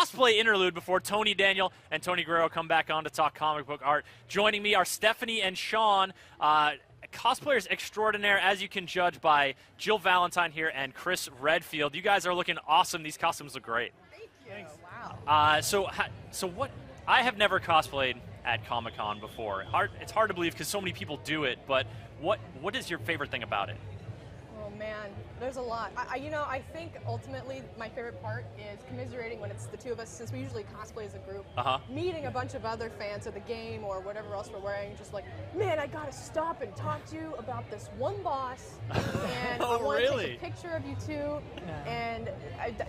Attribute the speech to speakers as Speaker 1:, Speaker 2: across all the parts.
Speaker 1: cosplay interlude before Tony Daniel and Tony Guerrero come back on to talk comic book art. Joining me are Stephanie and Sean, cosplayers extraordinaire, as you can judge by Jill Valentine here and Chris Redfield. You guys are looking awesome. These costumes look great.
Speaker 2: Thank you. Thanks.
Speaker 1: Wow. So what? I have never cosplayed at Comic-Con before. It's hard to believe because so many people do it. But what is your favorite thing about it?
Speaker 2: Oh man, there's a lot. I think ultimately my favorite part is commiserating when it's the two of us, since we usually cosplay as a group. Meeting a bunch of other fans of the game or whatever else we're wearing, just like, man, I gotta stop and talk to you about this one boss, and I want to take a picture of you two, and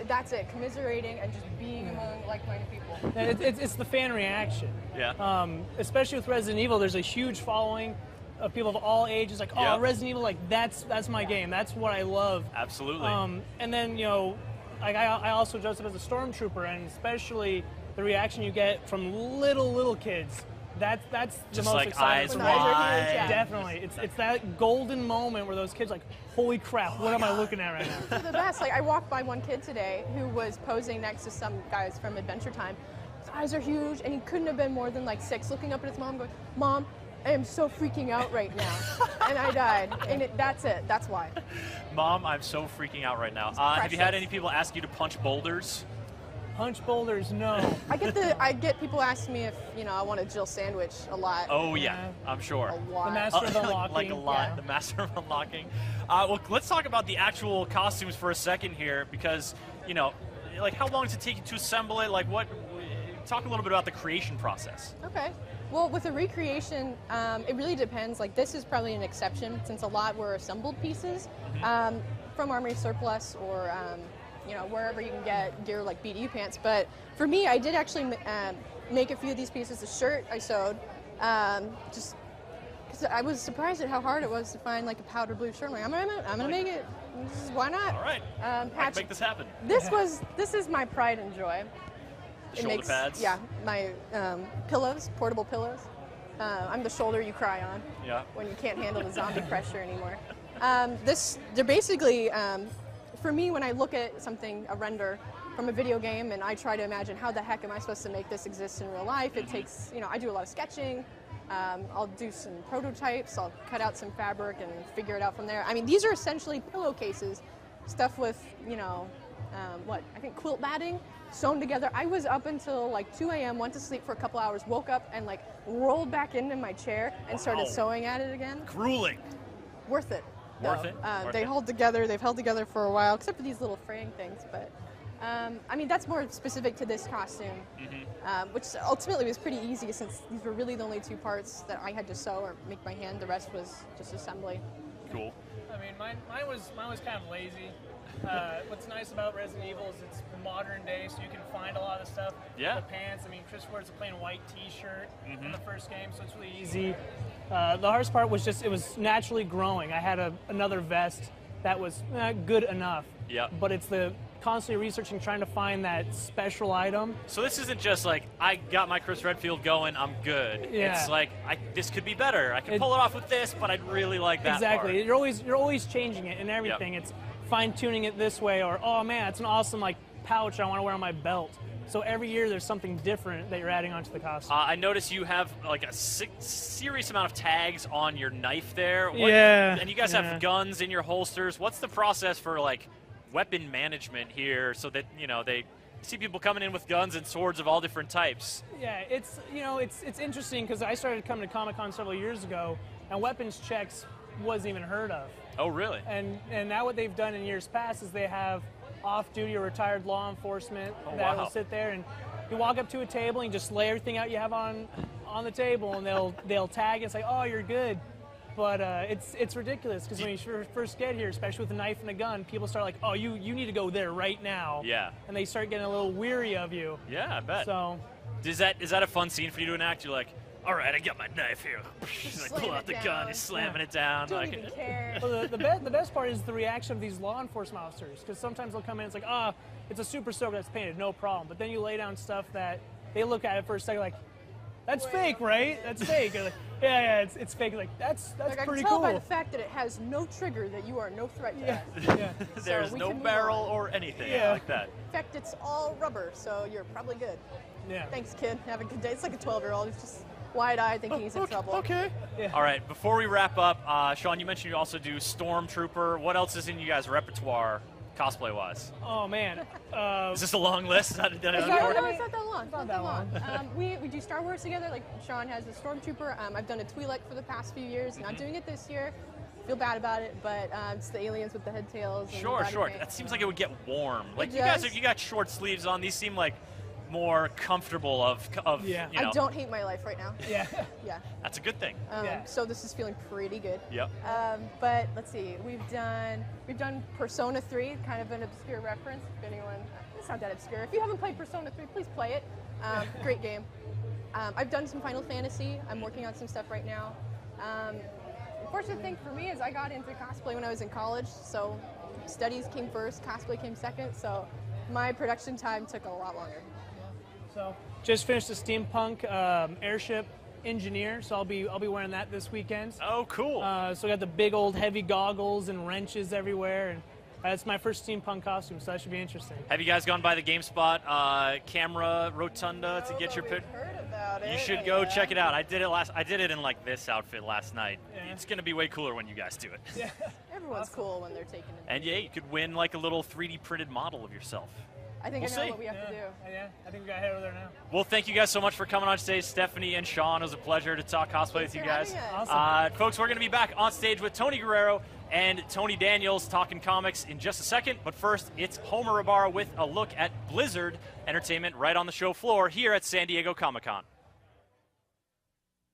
Speaker 2: that's it. Commiserating and just being among like-minded people.
Speaker 3: And it's the fan reaction.
Speaker 1: Yeah.
Speaker 3: Especially with Resident Evil, there's a huge following of people of all ages, like, oh, Resident Evil, like that's my game. That's what I love.
Speaker 1: Absolutely.
Speaker 3: And then, you know, like I also dress up as a stormtrooper, and especially the reaction you get from little kids. That's the
Speaker 1: just
Speaker 3: most
Speaker 1: like
Speaker 3: exciting.
Speaker 1: eyes wide.
Speaker 3: Definitely. It's that golden moment where those kids are like, holy crap, what am I looking at right now?
Speaker 2: They're the best. Like, I walked by one kid today who was posing next to some guys from Adventure Time. His eyes are huge, and he couldn't have been more than like 6, looking up at his mom going, Mom, I am so freaking out right now. And I died. And that's it. That's why.
Speaker 1: Mom, I'm so freaking out right now. Have you had any people ask you to punch boulders?
Speaker 3: Punch boulders, no.
Speaker 2: I get people asking me if, you know, I want a Jill sandwich a lot.
Speaker 1: Oh, yeah, I'm sure.
Speaker 2: A lot.
Speaker 3: The master of unlocking.
Speaker 1: Like a lot. Yeah. The master of unlocking. Well, let's talk about the actual costumes for a second here, because, you know, like, how long does it take you to assemble it? Like, talk a little bit about the creation process.
Speaker 2: Okay. Well, with a recreation, it really depends. Like, this is probably an exception, since a lot were assembled pieces from Armory Surplus or, you know, wherever you can get gear like BDU pants. But for me, I did actually make a few of these pieces. A shirt I sewed, just because I was surprised at how hard it was to find like a powder blue shirt. I'm like, I'm gonna make it. Why not?
Speaker 1: All right. Let's make this happen.
Speaker 2: This is my pride and joy.
Speaker 1: Shoulder pads?
Speaker 2: Yeah, my pillows, portable pillows. I'm the shoulder you cry on when you can't handle the zombie pressure anymore. They're basically, for me, when I look at something, a render from a video game, and I try to imagine how the heck am I supposed to make this exist in real life, it takes, you know, I do a lot of sketching. I'll do some prototypes, I'll cut out some fabric and figure it out from there. I mean, these are essentially pillowcases, stuff with, you know, I think quilt matting, sewn together. I was up until like 2 a.m., went to sleep for a couple hours, woke up and like rolled back into my chair and started sewing at it again.
Speaker 1: Grueling.
Speaker 2: Worth it.
Speaker 1: Worth it?
Speaker 2: They've held together for a while, except for these little fraying things, but I mean, that's more specific to this costume, which ultimately was pretty easy, since these were really the only 2 parts that I had to sew or make by hand. The rest was just assembly.
Speaker 1: Cool.
Speaker 3: I mean, mine was kind of lazy. What's nice about Resident Evil is it's modern day, so you can find a lot of stuff.
Speaker 1: Yeah.
Speaker 3: The pants. I mean, Chris wears a plain white T-shirt in the first game, so it's really easy. The hardest part was just it was naturally growing. I had another vest that was good enough.
Speaker 1: Yeah.
Speaker 3: But it's the constantly researching, trying to find that special item.
Speaker 1: So this isn't just like, I got my Chris Redfield going, I'm good.
Speaker 3: Yeah.
Speaker 1: It's like, this could be better. I can pull it off with this, but I'd really like that
Speaker 3: Exactly.
Speaker 1: part.
Speaker 3: You're always changing it and everything. It's fine-tuning it this way, or, oh man, it's an awesome like pouch I want to wear on my belt. So every year there's something different that you're adding onto the costume.
Speaker 1: I notice you have like a serious amount of tags on your knife there. And you guys have guns in your holsters. What's the process for like weapon management here, so that, you know, they see people coming in with guns and swords of all different types?
Speaker 3: Yeah, it's, you know, it's interesting, because I started coming to Comic-Con several years ago, and weapons checks wasn't even heard of.
Speaker 1: Oh, really?
Speaker 3: And now what they've done in years past is they have off-duty or retired law enforcement that will sit there, and you walk up to a table and you just lay everything out you have on the table, and they'll tag and say, oh, you're good. But it's ridiculous, because when you first get here, especially with a knife and a gun, people start like, oh, you need to go there right now.
Speaker 1: Yeah.
Speaker 3: And they start getting a little weary of you.
Speaker 1: Yeah, I bet.
Speaker 3: So,
Speaker 1: is that a fun scene for you to enact? You're like, all right, I got my knife here. Like, pull out the gun, he's slamming it down.
Speaker 2: Don't even care.
Speaker 3: Well, the best part is the reaction of these law enforcement officers, because sometimes they'll come in and it's like, it's a super soaker that's painted, no problem. But then you lay down stuff that they look at it for a second like, that's fake, right? That's fake. Like, yeah, it's fake. Like, that's
Speaker 2: like,
Speaker 3: pretty
Speaker 2: I can tell
Speaker 3: cool.
Speaker 2: by the fact that it has no trigger that you are no threat to us.
Speaker 3: Yeah.
Speaker 1: There's
Speaker 2: so
Speaker 1: no barrel or anything like that.
Speaker 2: In fact, it's all rubber, so you're probably good.
Speaker 3: Yeah.
Speaker 2: Thanks, kid. Have a good day. It's like a 12-year-old who's just wide-eyed thinking he's in trouble.
Speaker 3: Okay. Yeah.
Speaker 1: All right, before we wrap up, Sean, you mentioned you also do Stormtrooper. What else is in you guys' repertoire, cosplay-wise?
Speaker 3: Oh, man.
Speaker 1: Is this a long list?
Speaker 2: No, it's not that long.
Speaker 3: Not that long.
Speaker 2: We do Star Wars together. Like, Sean has the Stormtrooper. I've done a Twi'lek for the past few years. Not doing it this year. Feel bad about it, but it's the aliens with the head tails. And
Speaker 1: Sure.
Speaker 2: paint.
Speaker 1: That seems like it would get warm. Like,
Speaker 2: It
Speaker 1: you guys,
Speaker 2: does.
Speaker 1: you got short sleeves on. These seem like more comfortable of
Speaker 3: Yeah.
Speaker 1: you know.
Speaker 2: I don't hate my life right now.
Speaker 3: Yeah.
Speaker 2: Yeah.
Speaker 1: That's a good thing.
Speaker 2: So this is feeling pretty good.
Speaker 1: Yep.
Speaker 2: But let's see, we've done Persona 3, kind of an obscure reference. If anyone, it's not that obscure. If you haven't played Persona 3, please play it. Great game. I've done some Final Fantasy. I'm working on some stuff right now. The fortunate thing for me is I got into cosplay when I was in college, so studies came first, cosplay came second. So my production time took a lot longer.
Speaker 3: So just finished the steampunk airship engineer, so I'll be wearing that this weekend.
Speaker 1: Oh, cool.
Speaker 3: So I got the big old heavy goggles and wrenches everywhere, and that's my first steampunk costume, so that should be interesting.
Speaker 1: Have you guys gone by the GameSpot camera rotunda to get your pic?
Speaker 2: Heard about it.
Speaker 1: You should go check it out. I did it in like this outfit last night.
Speaker 3: Yeah.
Speaker 1: It's gonna be way cooler when you guys do it.
Speaker 3: Yeah.
Speaker 2: Everyone's cool when they're taking it.
Speaker 1: And yeah, you could win like a little 3D printed model of yourself.
Speaker 2: I think
Speaker 1: We'll
Speaker 2: I know
Speaker 1: see.
Speaker 2: what we have to do.
Speaker 3: Yeah, I think we got to head over there now.
Speaker 1: Well, thank you guys so much for coming on stage, Stephanie and Sean. It was a pleasure to talk cosplay with you
Speaker 2: Thanks
Speaker 1: guys.
Speaker 2: for having us.
Speaker 3: Awesome.
Speaker 1: Folks, we're going to be back on stage with Tony Guerrero and Tony Daniels talking comics in just a second. But first, it's Homer Ibarra with a look at Blizzard Entertainment right on the show floor here at San Diego Comic-Con.